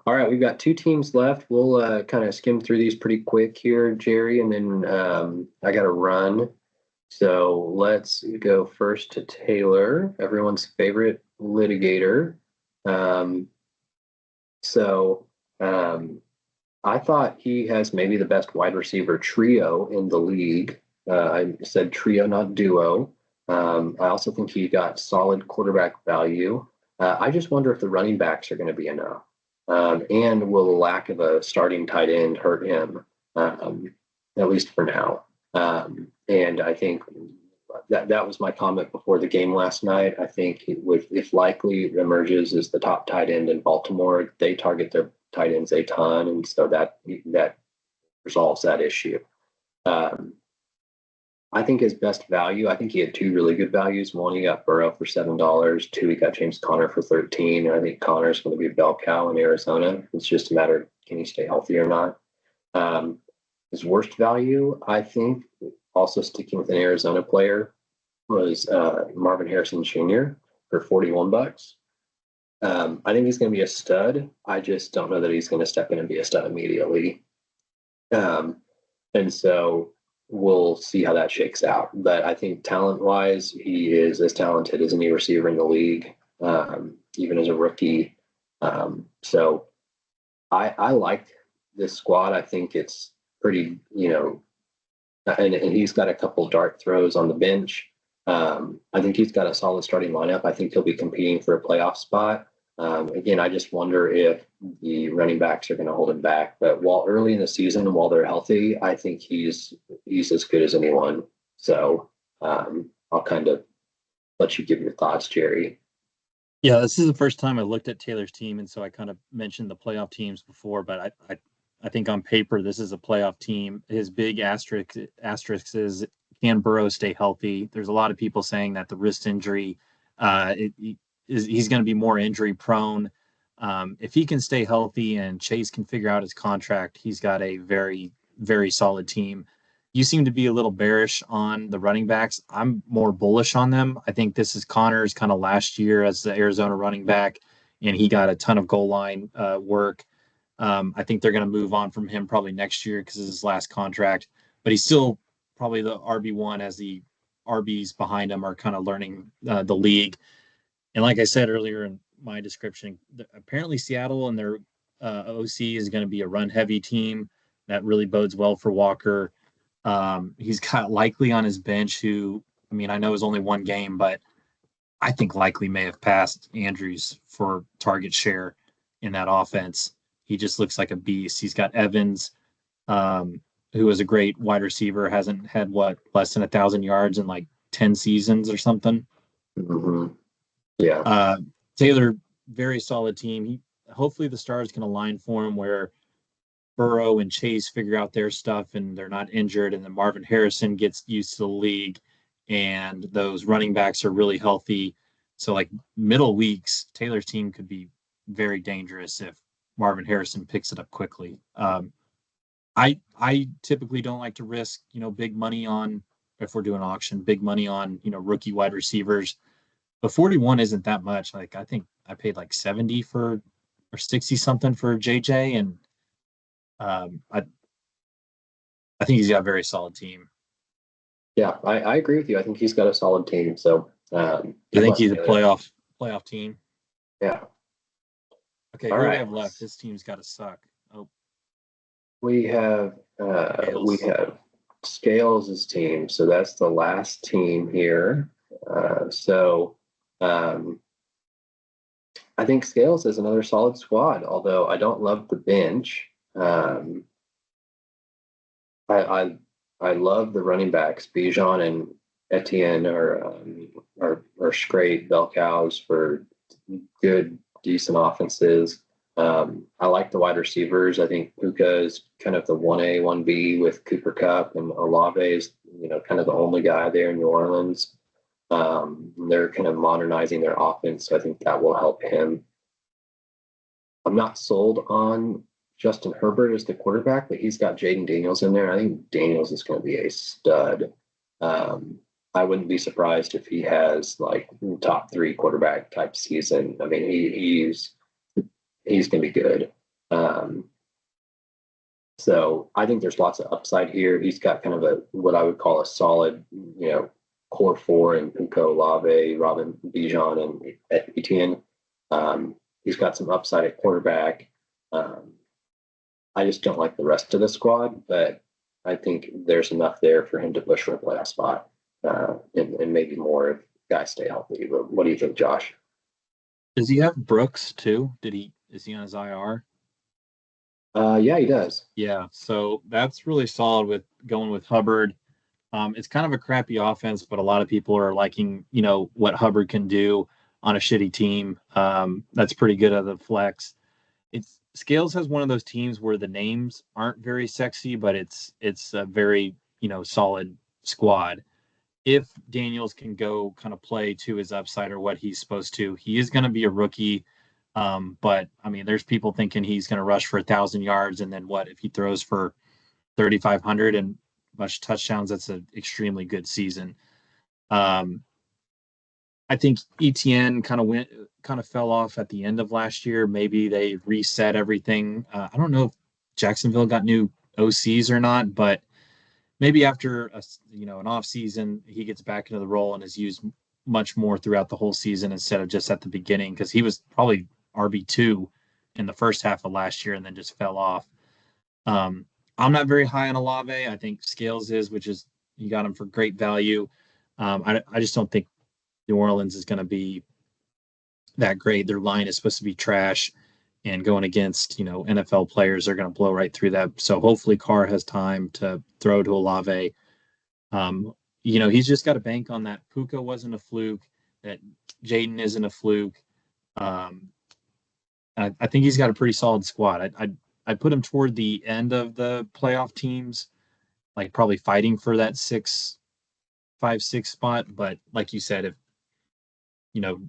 all right, we've got two teams left. We'll kind of skim through these pretty quick here, Jerry, and then I got to run. So let's go first to Taylor, everyone's favorite litigator. Um, so um, I thought he has maybe the best wide receiver trio in the league. I said trio, not duo. I also think he got solid quarterback value. I just wonder if the running backs are going to be enough. And will the lack of a starting tight end hurt him, at least for now? And I think that was my comment before the game last night. I think if Likely emerges as the top tight end in Baltimore, they target their tight ends a ton, and so that resolves that issue. Um, I think his best value. I think he had two really good values. One, he got Burrow for $7. Two, he got James Conner for 13. And I think Conner's going to be a bell cow in Arizona. It's just a matter of can he stay healthy or not. Um, his worst value, I think, also sticking with an Arizona player, was Marvin Harrison Jr. for $41. I think he's going to be a stud. I just don't know that he's going to step in and be a stud immediately. Um, and so we'll see how that shakes out. But I think talent wise, he is as talented as any receiver in the league, even as a rookie. So I like this squad. I think it's pretty, and he's got a couple dart throws on the bench. I think he's got a solid starting lineup. I think he'll be competing for a playoff spot. Again, I just wonder if the running backs are going to hold him back. But while early in the season, while they're healthy, I think he's as good as anyone. So I'll kind of let you give your thoughts, Jerry. Yeah, this is the first time I looked at Taylor's team, and so I kind of mentioned the playoff teams before, but I think on paper this is a playoff team. His big asterisk is can Burrow stay healthy? There's a lot of people saying that the wrist injury, he's going to be more injury prone. If he can stay healthy and Chase can figure out his contract, he's got a very, very solid team. You seem to be a little bearish on the running backs. I'm more bullish on them. I think this is Connor's kind of last year as the Arizona running back, and he got a ton of goal line work. I think they're going to move on from him probably next year because it's his last contract, but he's still probably the RB1 as the RBs behind him are kind of learning the league. And like I said earlier in my description, apparently Seattle and their OC is going to be a run heavy team that really bodes well for Walker. He's got Likely on his bench, who, I mean, I know is only one game, but I think Likely may have passed Andrews for target share in that offense. He just looks like a beast. He's got Evans, who is a great wide receiver, hasn't had less than 1,000 yards in like 10 seasons or something. Mm-hmm. Yeah. Taylor, very solid team. Hopefully the stars can align for him where Burrow and Chase figure out their stuff and they're not injured, and then Marvin Harrison gets used to the league, and those running backs are really healthy. So like middle weeks, Taylor's team could be very dangerous if Marvin Harrison picks it up quickly. I typically don't like to risk big money on if we're doing auction, big money on rookie wide receivers. But 41 isn't that much. Like I think I paid like 70 for or 60 something for JJ, and I think he's got a very solid team. Yeah, I agree with you. I think he's got a solid team. So You I'd think love he's a to. playoff team? Yeah. Okay, All who do we right. have left? This team's got to suck. Oh, We Gales. have Scales' team, so that's the last team here. So um, I think Scales is another solid squad, although I don't love the bench. I, I I love the running backs. Bijan and Etienne are great bell cows for good, decent offenses. I like the wide receivers. I think Puka is kind of the 1A, 1B with Cooper Cup, and Olave is, kind of the only guy there in New Orleans. They're kind of modernizing their offense, so I think that will help him. I'm not sold on Justin Herbert as the quarterback, but he's got Jaden Daniels in there. I think Daniels is going to be a stud. Um, I wouldn't be surprised if he has like top three quarterback type season. I mean, he's going to be good. Um, so I think there's lots of upside here. He's got kind of a what I would call a solid, core four in Puka, Olave, Robin Bijan, and Etienne. He's got some upside at quarterback. Um, I just don't like the rest of the squad, but I think there's enough there for him to push for a playoff spot, and maybe more if guys stay healthy. But what do you think, Josh? Does he have Brooks too? Is he on his IR? Yeah, he does. Yeah, so that's really solid with going with Hubbard. It's kind of a crappy offense, but a lot of people are liking, what Hubbard can do on a shitty team. That's pretty good at the flex. It's Scales has one of those teams where the names aren't very sexy, but it's a very, solid squad. If Daniels can go kind of play to his upside or what he's supposed to, he is going to be a rookie. But I mean, there's people thinking he's going to rush for 1,000 yards, and then what if he throws for 3,500 and much touchdowns? That's an extremely good season. Um, I think ETN kind of fell off at the end of last year. Maybe they reset everything. I don't know if Jacksonville got new OCs or not, but maybe after an off season, he gets back into the role and is used much more throughout the whole season instead of just at the beginning, because he was probably RB2 in the first half of last year and then just fell off. Um, I'm not very high on Olave. I think Scales is, which is you got him for great value. I just don't think New Orleans is going to be that great. Their line is supposed to be trash, and going against NFL players, they're going to blow right through that. So hopefully Carr has time to throw to Olave. He's just got to bank on that. Puka wasn't a fluke. That Jaden isn't a fluke. Um, I think he's got a pretty solid squad. I put him toward the end of the playoff teams, like probably fighting for that 5, 6 spot. But like you said, if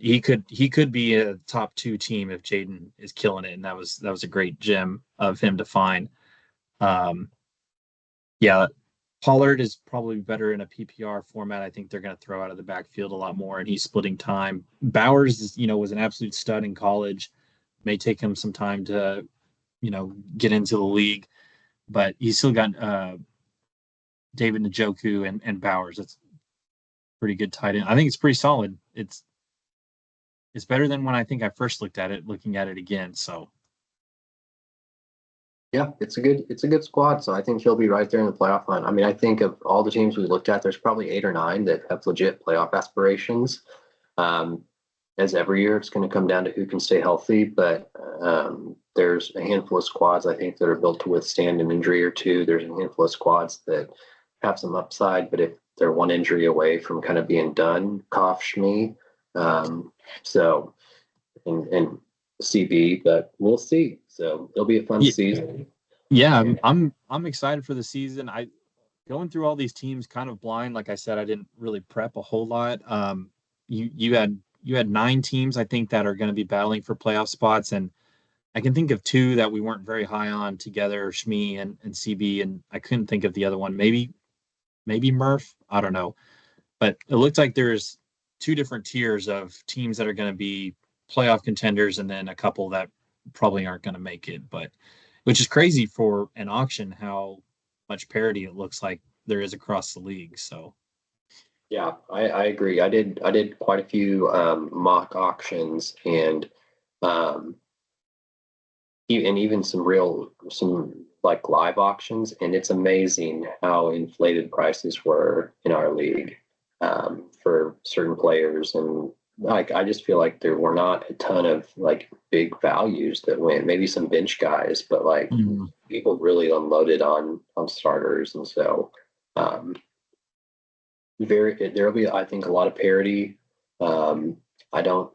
he could be a top two team if Jaden is killing it, and that was a great gem of him to find. Um, yeah, Pollard is probably better in a PPR format. I think they're going to throw out of the backfield a lot more, and he's splitting time. Bowers, was an absolute stud in college. May take him some time to, get into the league, but he's still got David Njoku and Bowers. That's pretty good tight end. I think it's pretty solid. It's better than when I think I first looking at it again. So Yeah, it's a good squad. So I think he'll be right there in the playoff line. I mean, I think of all the teams we looked at, there's probably eight or nine that have legit playoff aspirations. Um, as every year, it's going to come down to who can stay healthy. But there's a handful of squads I think that are built to withstand an injury or two. There's a handful of squads that have some upside, but if they're one injury away from kind of being done, cough Shmee. Um, so and CB, but we'll see. So it'll be a fun yeah, season. yeah, I'm excited for the season. I going through all these teams kind of blind. Like I said, I didn't really prep a whole lot. You had 9 teams, I think, that are going to be battling for playoff spots, and I can think of two that we weren't very high on together, Shmee and CB, and I couldn't think of the other one. Maybe Murph. I don't know, but it looks like there's two different tiers of teams that are going to be playoff contenders, and then a couple that probably aren't going to make it. But which is crazy for an auction, how much parity it looks like there is across the league. So Yeah, I agree. I did quite a few mock auctions and um, and even some like live auctions, and it's amazing how inflated prices were in our league for certain players, and like I just feel like there were not a ton of like big values that went. Maybe some bench guys, but like Mhm. people really unloaded on starters, and so um, there'll be I think a lot of parity. Um, I don't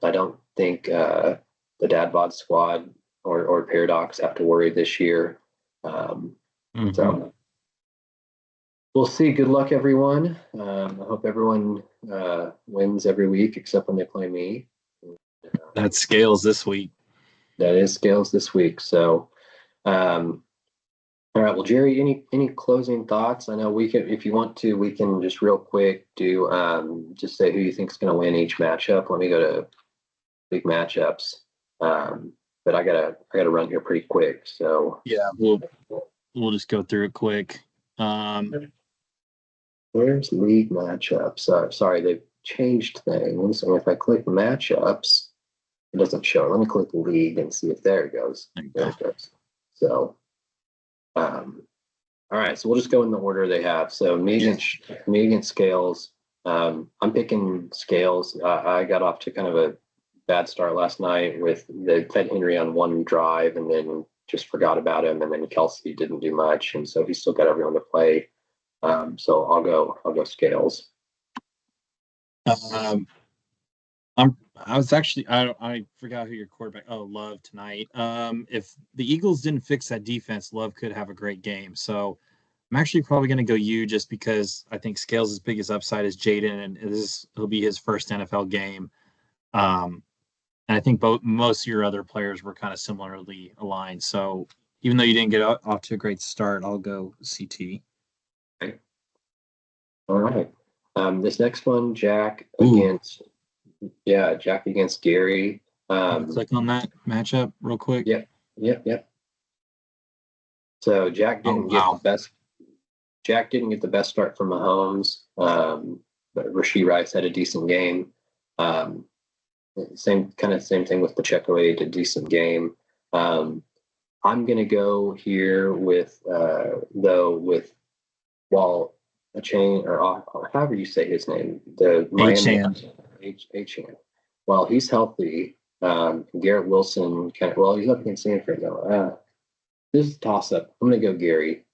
think the Dad Bod squad or Paradox have to worry this year. Um, Mhm. so we'll see. Good luck, everyone. I hope everyone wins every week except when they play me. That scales this week. That is scales this week. So um, all right. Well, Jerry, any closing thoughts? I know we can, if you want to, we can just real quick do just say who you think is going to win each matchup. Let me go to big matchups. Um, but I gotta run here pretty quick. So Yeah, we'll just go through it quick. Um, where's league matchups? Sorry, they've changed things. And if I click matchups, it doesn't show. Let me click league and see if there it goes. there you There go. it goes. So um, all right, so we'll just go in the order they have. So Yeah. Me against Scales. I'm picking Scales. I got off to kind of a bad start last night with the fed Henry on one drive and then just forgot about him. And then Kelsey didn't do much, and so he's still got everyone to play. So I'll go Scales. Um, I was actually I forgot who your quarterback. Oh, Love tonight. If the Eagles didn't fix that defense, Love could have a great game. So I'm actually probably going to go you just because I think Scales' biggest upside is Jaden, and he'll be his first NFL game. Um, and I think most of your other players were kind of similarly aligned. So even though you didn't get off to a great start, I'll go CT. Okay. All right. This next one, Ooh, Jack against Gary. let me Um, click on that matchup real quick. yep, yep. So Oh wow. Jack didn't get the best start from Mahomes, but Rasheed Rice had a decent game. Um, same thing with Pacheco. He had a decent game. Um, I'm gonna go here with though with Wall a chain or however you say his name, the H Miami hand. H. While he's healthy, Garrett Wilson he's up against Sanford though. This is a toss up. I'm gonna go Gary.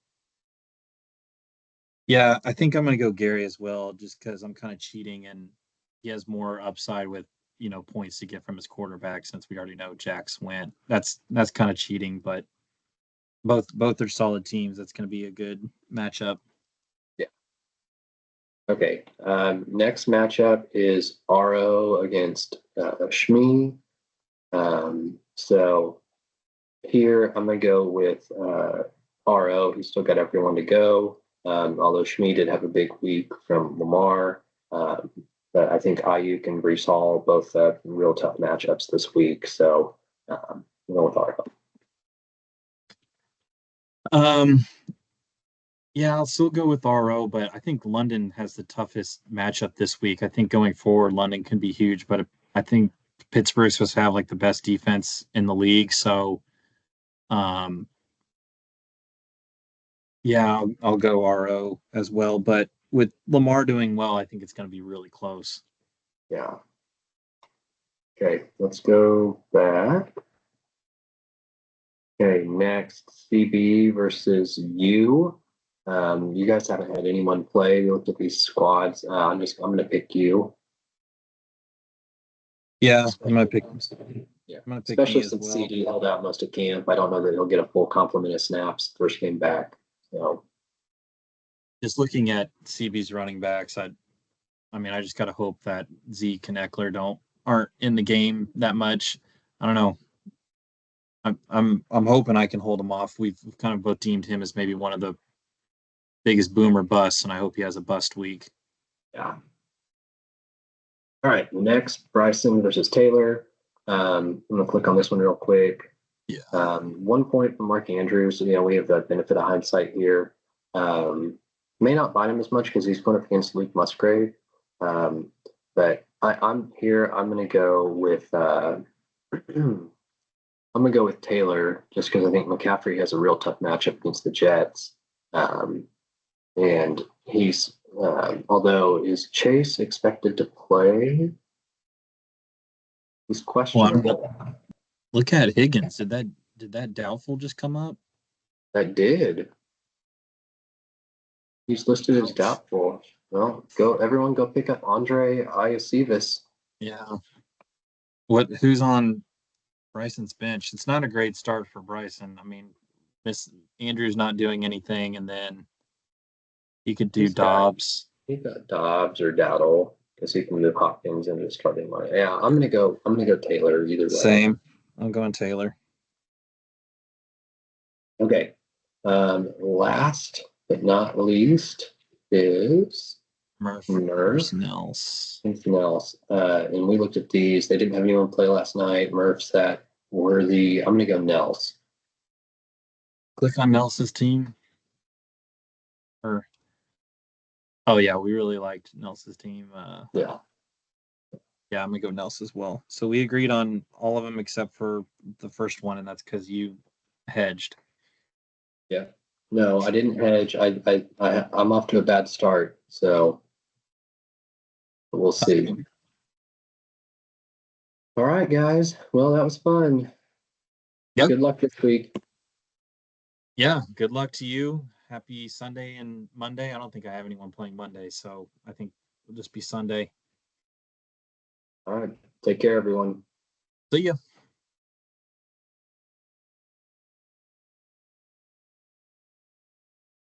Yeah, I think I'm gonna go Gary as well, just because I'm kind of cheating and he has more upside with points to get from his quarterback since we already know Jack's went. That's kind of cheating, but both are solid teams. That's gonna be a good matchup. Yeah. Okay. Next matchup is RO against Shmee. So here I'm going to go with RO. He's still got everyone to go. Although Shmee did have a big week from Lamar. Um, but I think Ayuk and Brees Hall both have real tough matchups this week. So I'm going with RO. Um, yeah, I'll still go with RO, but I think London has the toughest matchup this week. I think going forward, London can be huge, but I think Pittsburgh's supposed to have like the best defense in the league. So, um, yeah, I'll go RO as well. But with Lamar doing well, I think it's going to be really close. Yeah. Okay. Let's go back. Okay, next CB versus you. You guys haven't had anyone play. We looked at these squads. I'm gonna pick you. Yeah, Especially, yeah, I'm gonna pick especially me as since well. CD held out most of camp. I don't know that he'll get a full complement of snaps first game back. So Just looking at CB's running backs, I mean, I just gotta hope that Zeke and Eckler aren't in the game that much. I don't know. I'm hoping I can hold him off. We've kind of both deemed him as maybe one of the biggest boomer busts, and I hope he has a bust week. yeah. All right, next Bryson versus Taylor. I'm gonna click on this one real quick. Yeah. 1 point from Mark Andrews. We have the benefit of hindsight here. Um, may not bite him as much because he's going up against Luke Musgrave. But I'm here. I'm gonna go with I'm gonna go with Taylor just because I think McCaffrey has a real tough matchup against the Jets. Um, and he's although is Chase expected to play? He's Well, questionable. look at Higgins. Did that doubtful just come up? That did. He's listed as Ouch. doubtful. Well, go everyone go pick up Andre Iosivas. Yeah. Who's on Bryson's bench? It's not a great start for Bryson. I mean, Miss Andrew's not doing anything, and then he could do He's got Dobbs. he's got Dobbs or Dowdle because he can move Hopkins into the starting line. Yeah, I'm gonna go Taylor either way. Same. I'm going Taylor. Okay. Last but not least is Murph Murph versus Nels. and Nels. And we looked at these. They didn't have anyone play last night. Murph's that worthy. I'm gonna go Nels. Click on Nels's team. Or oh yeah, we really liked Nels's team. Yeah. Yeah, I'm gonna go Nels as well. So we agreed on all of them except for the first one, and that's because you hedged. Yeah. No, I didn't hedge. I'm off to a bad start, so we'll see. All right, guys. Well, that was fun. Yep. Good luck this week. Yeah. Good luck to you. Happy Sunday and Monday. I don't think I have anyone playing Monday, so I think it'll just be Sunday. All right. Take care, everyone. See ya.